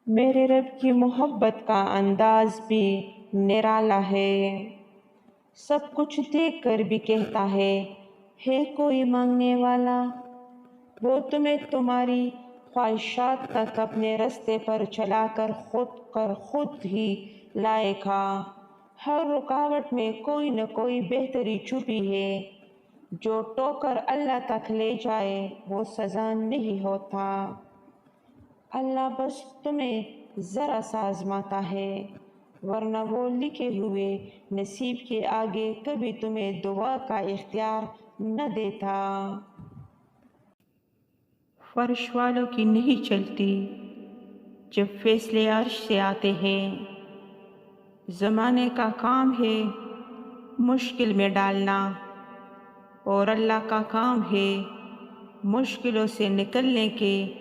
میرے رب کی محبت کا انداز بھی نرالا ہے۔ سب کچھ دیکھ کر بھی کہتا ہے کوئی مانگنے والا؟ وہ تمہیں تمہاری خواہشات تک اپنے رستے پر چلا کر خود ہی لائے گا۔ ہر رکاوٹ میں کوئی نہ کوئی بہتری چھپی ہے۔ جو ٹوکر اللہ تک لے جائے وہ سزا نہیں ہوتا۔ اللہ بس تمہیں ذرا سا آزماتا ہے، ورنہ وہ لکھے ہوئے نصیب کے آگے کبھی تمہیں دعا کا اختیار نہ دیتا۔ فرش والوں کی نہیں چلتی جب فیصلے عرش سے آتے ہیں۔ زمانے کا کام ہے مشکل میں ڈالنا، اور اللہ کا کام ہے مشکلوں سے نکلنے کے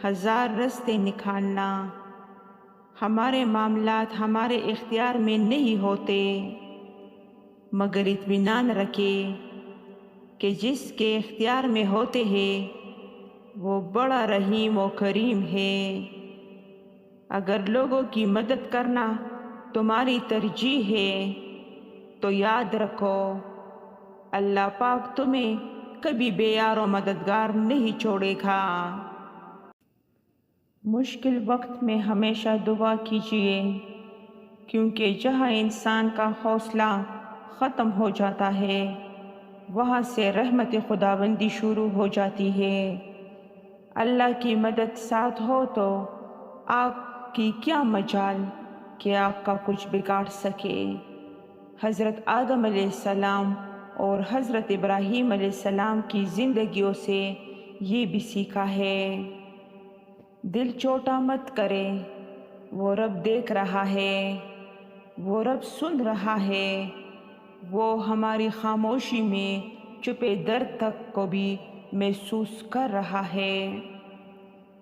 ہزار رستے نکالنا۔ ہمارے معاملات ہمارے اختیار میں نہیں ہوتے، مگر اطمینان رکھے کہ جس کے اختیار میں ہوتے ہیں وہ بڑا رحیم و کریم ہے۔ اگر لوگوں کی مدد کرنا تمہاری ترجیح ہے تو یاد رکھو اللہ پاک تمہیں کبھی بے یار و مددگار نہیں چھوڑے گا۔ مشکل وقت میں ہمیشہ دعا کیجیے، کیونکہ جہاں انسان کا حوصلہ ختم ہو جاتا ہے وہاں سے رحمت خداوندی شروع ہو جاتی ہے۔ اللہ کی مدد ساتھ ہو تو آپ کی کیا مجال کہ آپ کا کچھ بگاڑ سکے۔ حضرت آدم علیہ السلام اور حضرت ابراہیم علیہ السلام کی زندگیوں سے یہ بھی سیکھا ہے۔ دل چھوٹا مت کرے، وہ رب دیکھ رہا ہے، وہ رب سن رہا ہے، وہ ہماری خاموشی میں چھپے درد تک کو بھی محسوس کر رہا ہے۔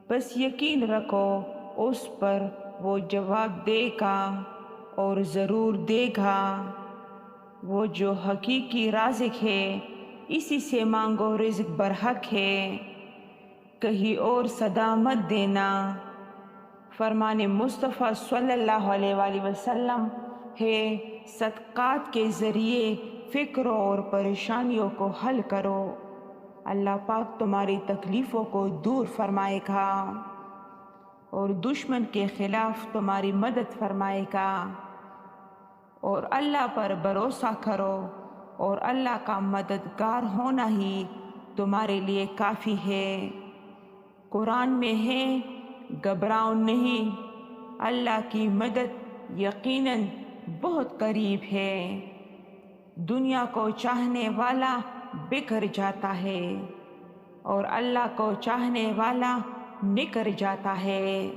بس یقین رکھو اس پر وہ جواب دے گا اور ضرور دے گا۔ وہ جو حقیقی رازق ہے اسی سے مانگو، رزق برحق ہے، کہیں اور صدا مت دینا۔ فرمان مصطفیٰ صلی اللہ علیہ وآلہ وسلم ہے صدقات کے ذریعے فکروں اور پریشانیوں کو حل کرو، اللہ پاک تمہاری تکلیفوں کو دور فرمائے گا اور دشمن کے خلاف تمہاری مدد فرمائے گا۔ اور اللہ پر بھروسہ کرو اور اللہ کا مددگار ہونا ہی تمہارے لیے کافی ہے۔ قرآن میں ہے گھبراؤ نہیں، اللہ کی مدد یقیناً بہت قریب ہے۔ دنیا کو چاہنے والا بکھر جاتا ہے اور اللہ کو چاہنے والا نکھر جاتا ہے۔